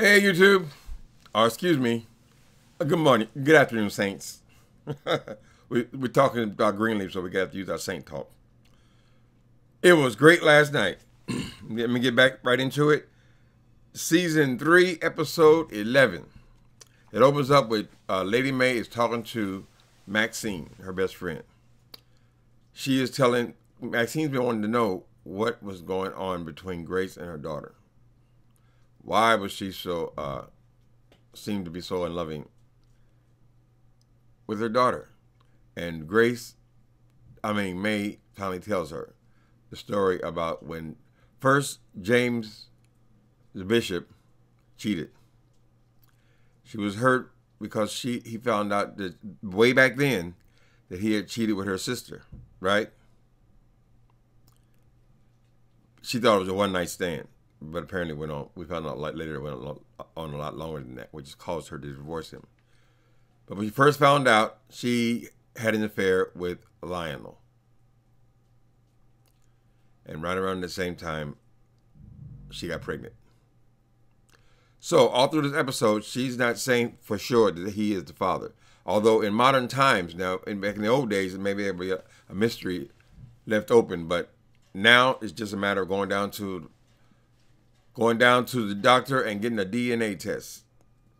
Hey, YouTube. Or excuse me. Good morning. Good afternoon, Saints. We're talking about Greenleaf, so we got to use our Saint talk. It was great last night. Let me get back right into it. Season 3, episode 11. It opens up with Lady Mae is talking to Maxine, her best friend. She is telling, Maxine's been wanting to know what was going on between Grace and her daughter. Why was she so, seemed to be so unloving with her daughter? And Mae finally tells her the story about when first James, the bishop, cheated. She was hurt because he found out that way back then that he had cheated with her sister, right? She thought it was a one-night stand, but apparently went on. We found out later it went on a lot longer than that, which caused her to divorce him. But when she first found out, she had an affair with Lionel. And right around the same time, she got pregnant. So all through this episode, she's not saying for sure that he is the father. Although in modern times now, back in the old days, maybe there'd be a mystery left open. But now it's just a matter of going down to the doctor and getting a DNA test.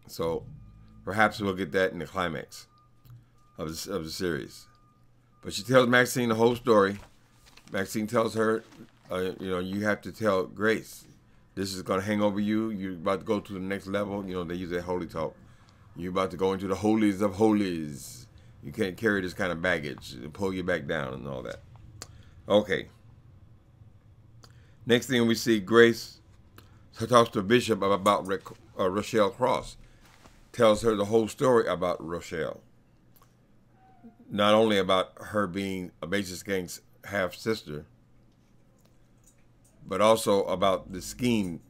So perhaps we'll get that in the climax of the series. But she tells Maxine the whole story. Maxine tells her, you have to tell Grace, this is going to hang over you. You're about to go to the next level. You know, they use that holy talk. You're about to go into the holies of holies. You can't carry this kind of baggage. It'll pull you back down and all that. Okay. Next thing we see, Grace talks to Bishop about Rochelle Cross. Tells her the whole story about Rochelle. Not only about her being a Basis Gang's half-sister, but also about the scheme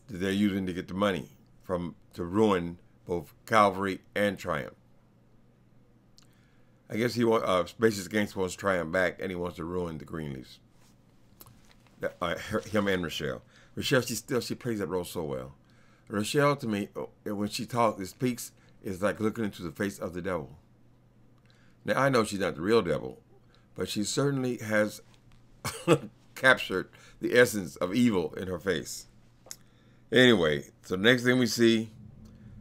that they're using to get the money to ruin both Calvary and Triumph. I guess Basis Gang wants Triumph back, and he wants to ruin the Greenleafs. Him and Rochelle. Rochelle, she plays that role so well. Rochelle, to me, when she speaks, is like looking into the face of the devil. Now, I know she's not the real devil, but she certainly has captured the essence of evil in her face. Anyway, so the next thing we see,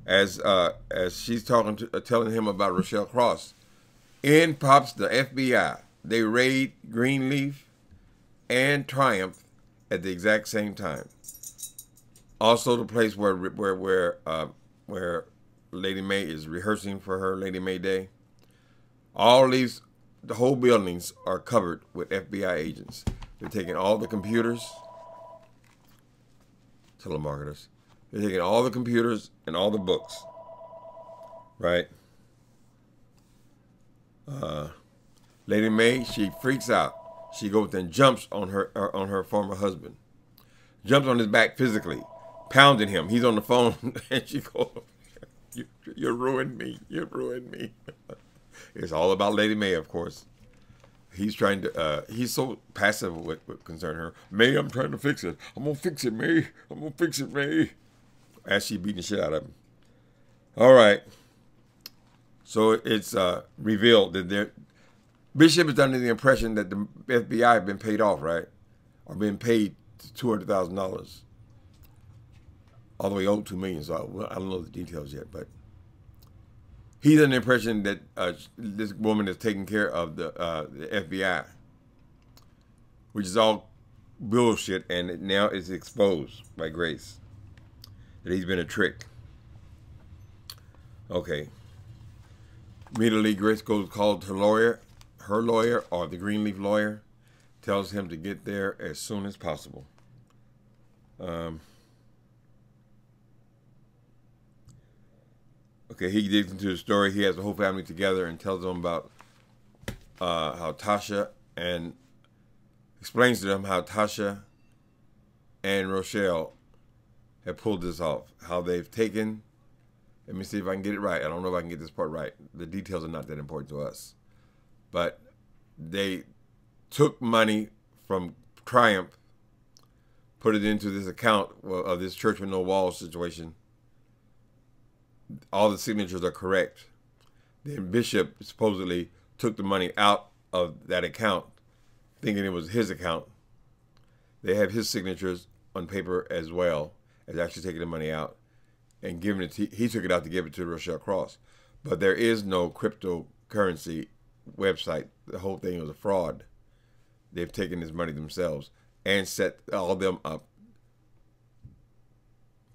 as she's telling him about Rochelle Cross, in pops the FBI. They raid Greenleaf and Triumph at the exact same time. Also, the place where Lady Mae is rehearsing for her Lady Mae Day. The whole buildings are covered with FBI agents. They're taking all the computers, telemarketers. They're taking all the computers and all the books, right? Lady Mae, she freaks out. She goes and jumps on her former husband, jumps on his back physically, pounding him. He's on the phone, and she goes, "You ruined me. You ruined me." It's all about Lady Mae, of course. He's trying to, he's so passive with concern her. Mae, I'm trying to fix it. I'm going to fix it, Mae. I'm going to fix it, Mae. As she beating the shit out of him. All right. So it's revealed that Bishop is under the impression that the FBI have been paid off, right? Or been paid $200,000. All the way owed $2 million. So I don't know the details yet, but he's under the impression that this woman is taking care of the FBI, which is all bullshit, and now it's exposed by Grace that he's been a trick. Okay. Immediately, Grace calls her lawyer or the Greenleaf lawyer, tells him to get there as soon as possible. Okay, he digs into the story. He has the whole family together and tells them about how Tashia and explains to them how Tashia and Rochelle have pulled this off. How they've taken, let me see if I can get it right. I don't know if I can get this part right. The details are not that important to us. But they took money from Triumph, put it into this account of this church with no walls situation. All the signatures are correct. Then Bishop supposedly took the money out of that account, thinking it was his account. They have his signatures on paper as well as actually taking the money out and giving it to, he took it out to give it to Rochelle Cross. But there is no cryptocurrency website. The whole thing was a fraud. They've taken this money themselves and set all of them up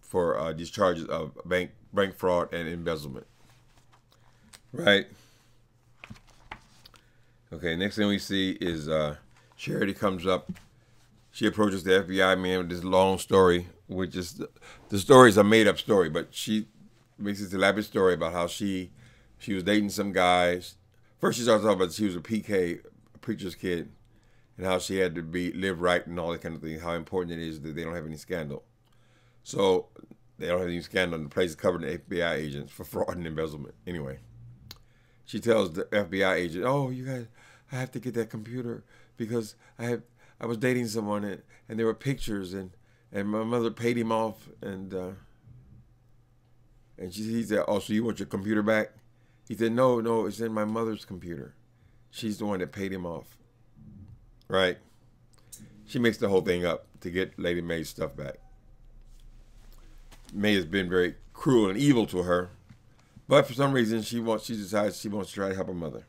for these charges of bank fraud and embezzlement. Right? Okay, next thing we see is Charity comes up. She approaches the FBI man with this long story, which is, the story is a made-up story, but she makes this elaborate story about how she was dating some guys. First she starts off about she was a PK, a preacher's kid, and how she had to live right and all that kind of thing, how important it is that they don't have any scandal. So they don't have any scandal, and the place is covered in FBI agents for fraud and embezzlement. Anyway, she tells the FBI agent, "Oh, you guys, I have to get that computer because I was dating someone and there were pictures and my mother paid him off and he said, oh, so you want your computer back?" He said, no, it's in my mother's computer. She's the one that paid him off. Right? She makes the whole thing up to get Lady May's stuff back. May has been very cruel and evil to her, but for some reason she decides she wants to try to help her mother.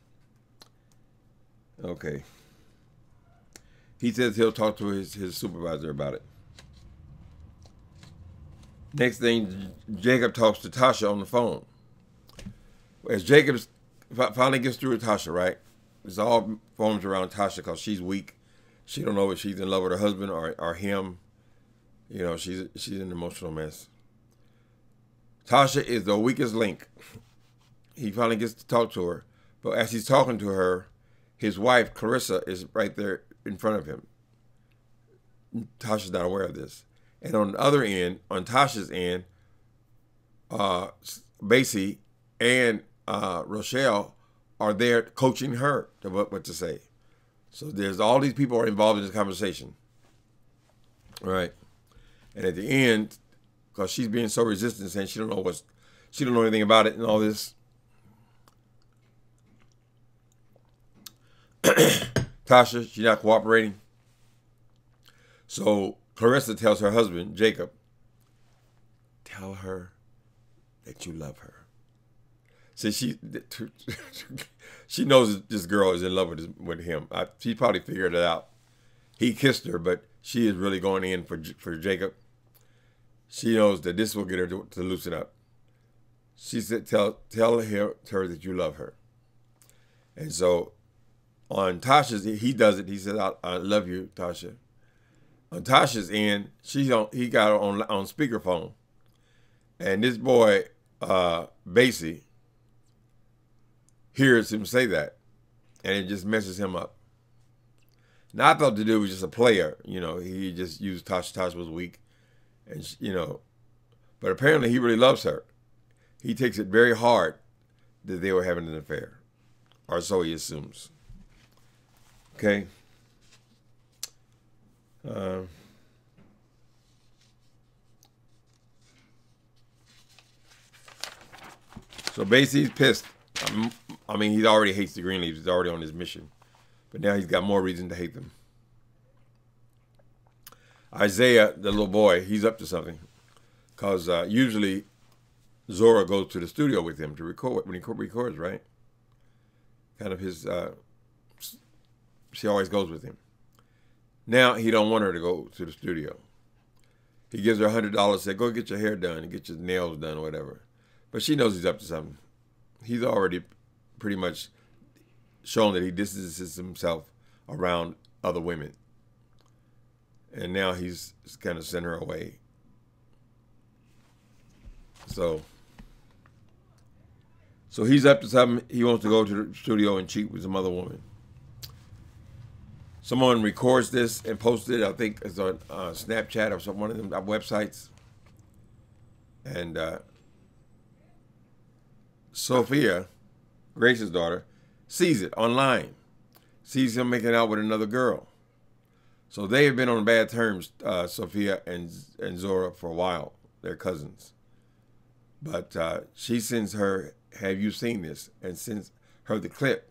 Okay. He says he'll talk to his supervisor about it. Next thing, Jacob talks to Tasha on the phone. As Jacob finally gets through with Tasha, right? It's all forms around Tasha because she's weak. She don't know if she's in love with her husband or him. You know, she's an emotional mess. Tasha is the weakest link. He finally gets to talk to her. But as he's talking to her, his wife, Clarissa, is right there in front of him. Tasha's not aware of this. And on the other end, on Tasha's end, Bassie and Rochelle are there coaching her to what to say. So there's all these people are involved in this conversation. All right. And at the end, because she's being so resistant, saying she don't know anything about it and all this. Tasha, she's not cooperating. So Clarissa tells her husband, Jacob, tell her that you love her. So she knows that this girl is in love with him. She probably figured it out. He kissed her, but she is really going in for Jacob. She knows that this will get her to loosen up. She said, tell her that you love her. And so on Tasha's, he does it. He said, I love you, Tasha. On Tasha's end, he got her on speakerphone. And this boy, Bassie, hears him say that. And it just messes him up. Now, I thought the dude was just a player. You know, he just used Tasha. Tasha was weak. And, you know, but apparently he really loves her. He takes it very hard that they were having an affair. Or so he assumes. Okay. So Bassie's pissed. I mean, he already hates the Greenleafs. He's already on his mission. But now he's got more reason to hate them. Isaiah, the little boy, he's up to something. Because usually Zora goes to the studio with him to record when he records, right? Kind of his, she always goes with him. Now he don't want her to go to the studio. He gives her $100, said, go get your hair done and get your nails done or whatever. But she knows he's up to something. He's already pretty much shown that he distances himself around other women. And now he's kind of sent her away. So he's up to something. He wants to go to the studio and cheat with some other woman. Someone records this and posts it. I think it's on Snapchat or some one of them websites. And Sophia, Grace's daughter, sees it online. Sees him making out with another girl. So they have been on bad terms, Sophia and Zora, for a while. They're cousins. But she sends her, have you seen this? And sends her the clip.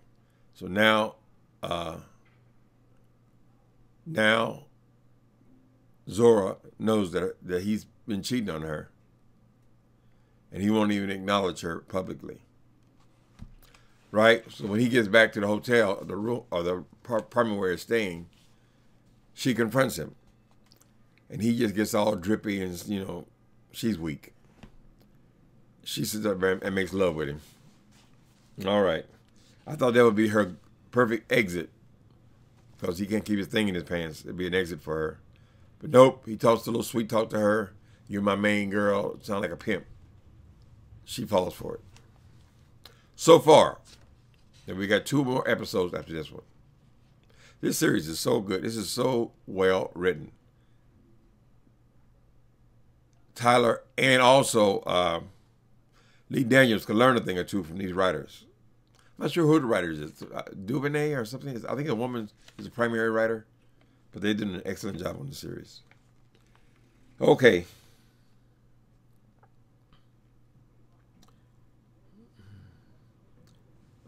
So now Zora knows that he's been cheating on her. And he won't even acknowledge her publicly. Right? So when he gets back to the hotel, the room, or the apartment where he's staying, she confronts him. And he just gets all drippy and, you know, she's weak. She sits up and makes love with him. All right. I thought that would be her perfect exit, because he can't keep his thing in his pants. It'd be an exit for her. But nope, he talks a little sweet talk to her. You're my main girl. Sound like a pimp. She falls for it. So far, and we got 2 more episodes after this one. This series is so good. This is so well written. Tyler and also Lee Daniels could learn a thing or two from these writers. I'm not sure who the writers is. Duvernay or something. I think a woman is a primary writer. But they did an excellent job on the series. Okay.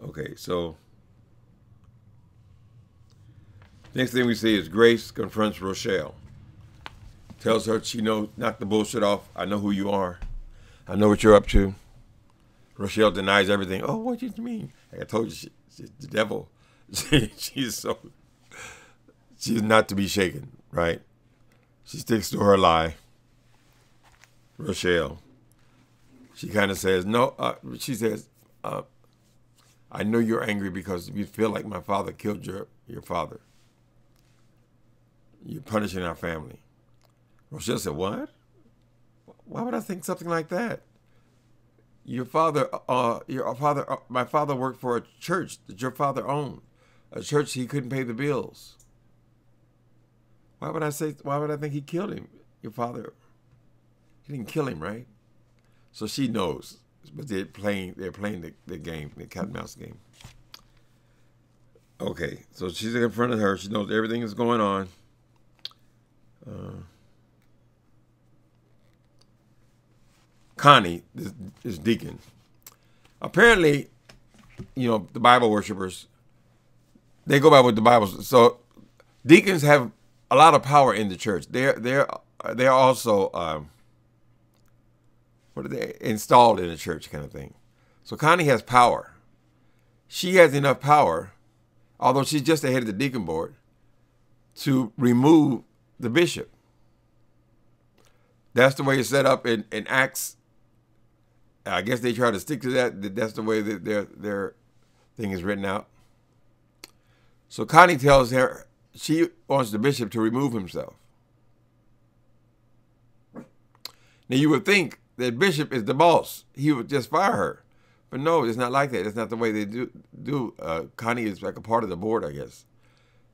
Okay, so next thing we see is Grace confronts Rochelle. Tells her she knows, knock the bullshit off. I know who you are. I know what you're up to. Rochelle denies everything. Oh, what do you mean? Like I told you, she's the devil. She's not to be shaken, right? She sticks to her lie. Rochelle. She kind of says, no, she says, I know you're angry because you feel like my father killed your father. You're punishing our family. Rochelle said, what? Why would I think something like that? My father worked for a church that your father owned. A church he couldn't pay the bills. Why would I think he killed him? Your father, he didn't kill him, right? So she knows. But they're playing the game, the cat and mouse game. Okay, so she's in front of her. She knows everything is going on. Connie, this deacon. Apparently, you know, the Bible worshipers, they go by what the Bible says. So deacons have a lot of power in the church. They're also what are they installed in the church kind of thing. So Connie has power. She has enough power, although she's just the head of the deacon board, to remove the bishop. That's the way it's set up in Acts. I guess they try to stick to that. That's the way that their thing is written out. So Connie tells her she wants the bishop to remove himself. Now you would think that bishop is the boss. He would just fire her. But no, it's not like that. It's not the way they do. Connie is like a part of the board, I guess.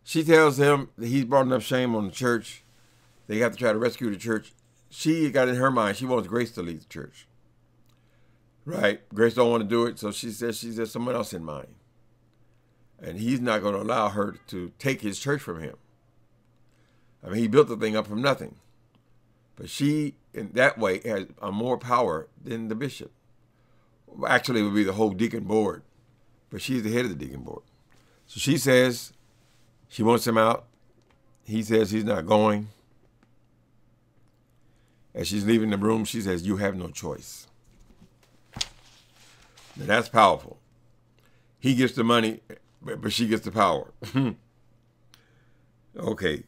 She tells him that he's brought enough shame on the church. They have to try to rescue the church. She got in her mind, she wants Grace to lead the church. Right? Grace don't want to do it, so she says someone else in mind. And he's not going to allow her to take his church from him. I mean, he built the thing up from nothing. But she, in that way, has more power than the bishop. Actually, it would be the whole deacon board. But she's the head of the deacon board. So she says she wants him out. He says he's not going. As she's leaving the room, she says, you have no choice. Now, that's powerful. He gets the money, but she gets the power. Okay.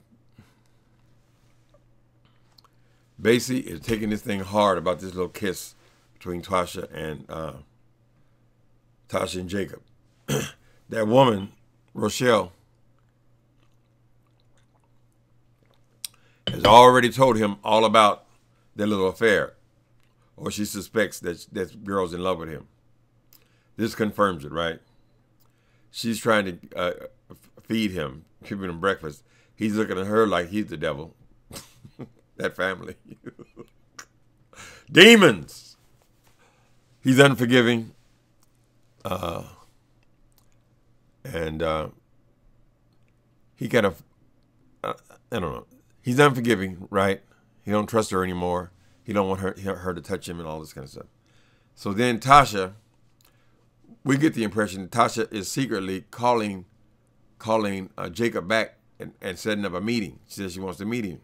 Bassie is taking this thing hard about this little kiss between Tashia and Jacob. That woman, Rochelle, has already told him all about their little affair, or she suspects that girl's in love with him. This confirms it, right? She's trying to feed him, giving him breakfast. He's looking at her like he's the devil. That family. Demons. He's unforgiving. And he kind of I don't know. He's unforgiving, right? He don't trust her anymore. He don't want her to touch him and all this kind of stuff. So then Tashia, we get the impression that Tashia is secretly calling Jacob back and setting up a meeting. She says she wants to meet him.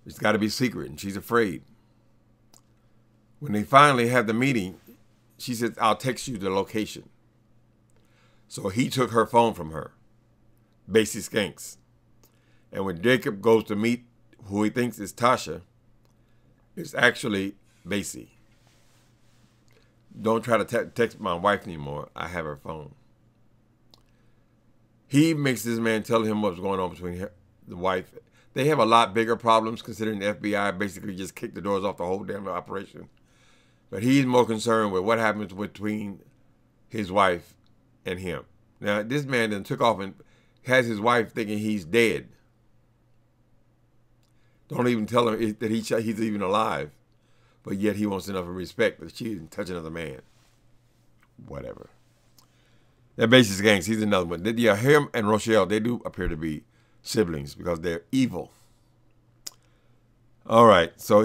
It's got to be secret, and she's afraid. When they finally have the meeting, she says, I'll text you the location. So he took her phone from her, Bassie skanks. And when Jacob goes to meet who he thinks is Tashia, it's actually Bassie. Don't try to text my wife anymore. I have her phone. He makes this man tell him what's going on between the wife. They have a lot bigger problems considering the FBI basically just kicked the doors off the whole damn operation. But he's more concerned with what happens between his wife and him. Now, this man then took off and has his wife thinking he's dead. Don't even tell him that he's even alive. But yet he wants enough respect that she didn't touch another man. Whatever. That Bassie gangs, he's another one. Yeah, him and Rochelle, they do appear to be siblings because they're evil. All right, so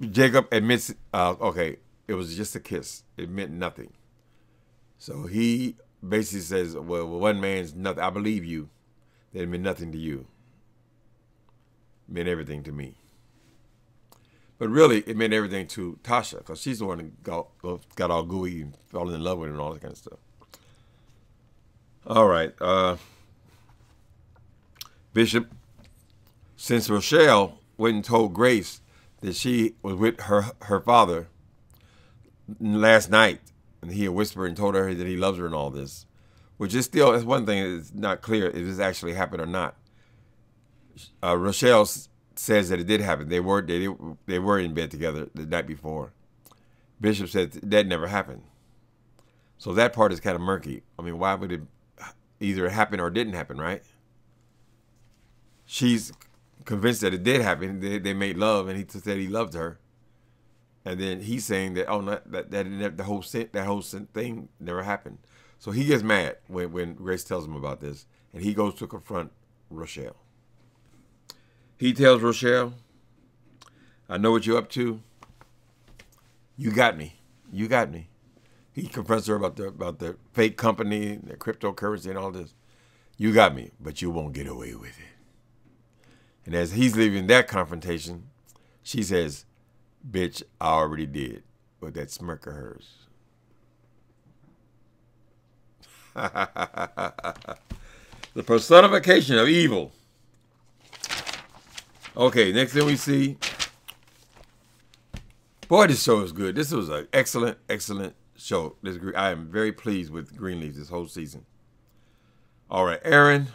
Jacob admits, okay, it was just a kiss. It meant nothing. So he basically says, well, one man's nothing. I believe you. That it meant nothing to you. It meant everything to me. But really, it meant everything to Tashia because she's the one that got all gooey and fell in love with him and all that kind of stuff. All right. Bishop, since Rochelle went and told Grace that she was with her father last night, and he had whispered and told her that he loves her and all this, which is still, that's one thing that's not clear if this actually happened or not. Rochelle says that it did happen. They were in bed together the night before. Bishop said that never happened. So that part is kind of murky. I mean, why would it either happen or didn't happen, right? She's convinced that it did happen. They made love, and he said he loved her. And then he's saying that the whole thing never happened. So he gets mad when Grace tells him about this, and he goes to confront Rochelle. He tells Rochelle, I know what you're up to. You got me. You got me. He confronts her about the fake company, the cryptocurrency and all this. You got me, but you won't get away with it. And as he's leaving that confrontation, she says, bitch, I already did with that smirk of hers. The personification of evil. Okay, next thing we see. Boy, this show is good. This was an excellent, excellent show. I am very pleased with Greenleaf this whole season. All right, Aaron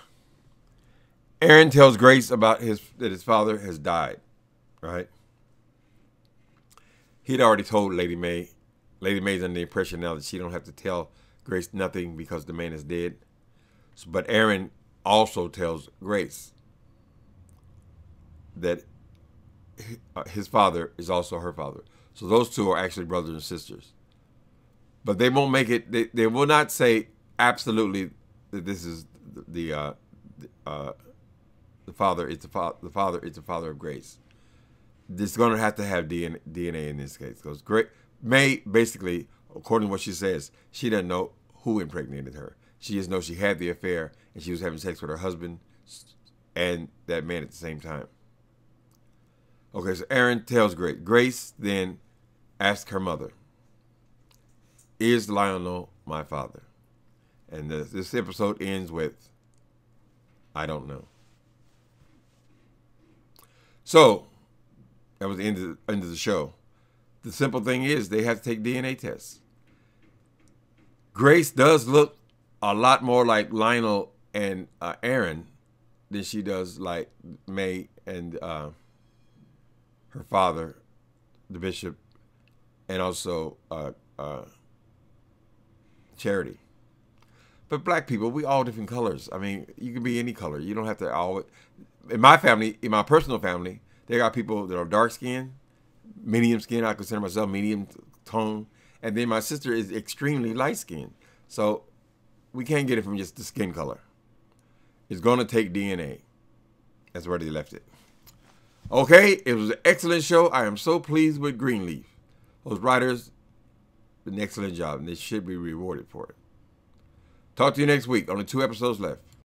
tells Grace about that his father has died, right? He'd already told Lady May. Lady May's under the impression now that she don't have to tell Grace nothing because the man is dead. But Aaron also tells Grace that his father is also her father. So those two are actually brothers and sisters. But they won't make it. They will not say absolutely that this is the father. It's the father. It's the father of Grace. It's going to have DNA in this case because May basically, according to what she says, she doesn't know who impregnated her. She just knows she had the affair and she was having sex with her husband and that man at the same time. Okay, so Aaron tells Grace. Grace then asks her mother, is Lionel my father? And this episode ends with, I don't know. So, that was the end of the show. The simple thing is they have to take DNA tests. Grace does look a lot more like Lionel and Aaron than she does like May and her father, the bishop, and also Charity. But black people, we all different colors. I mean, you can be any color. You don't have to always. In my family, in my personal family, they got people that are dark skinned, medium skin. I consider myself medium tone. And then my sister is extremely light skinned. So we can't get it from just the skin color. It's going to take DNA. That's where they left it. Okay, it was an excellent show. I am so pleased with Greenleaf. Those writers did an excellent job, and they should be rewarded for it. Talk to you next week. Only 2 episodes left.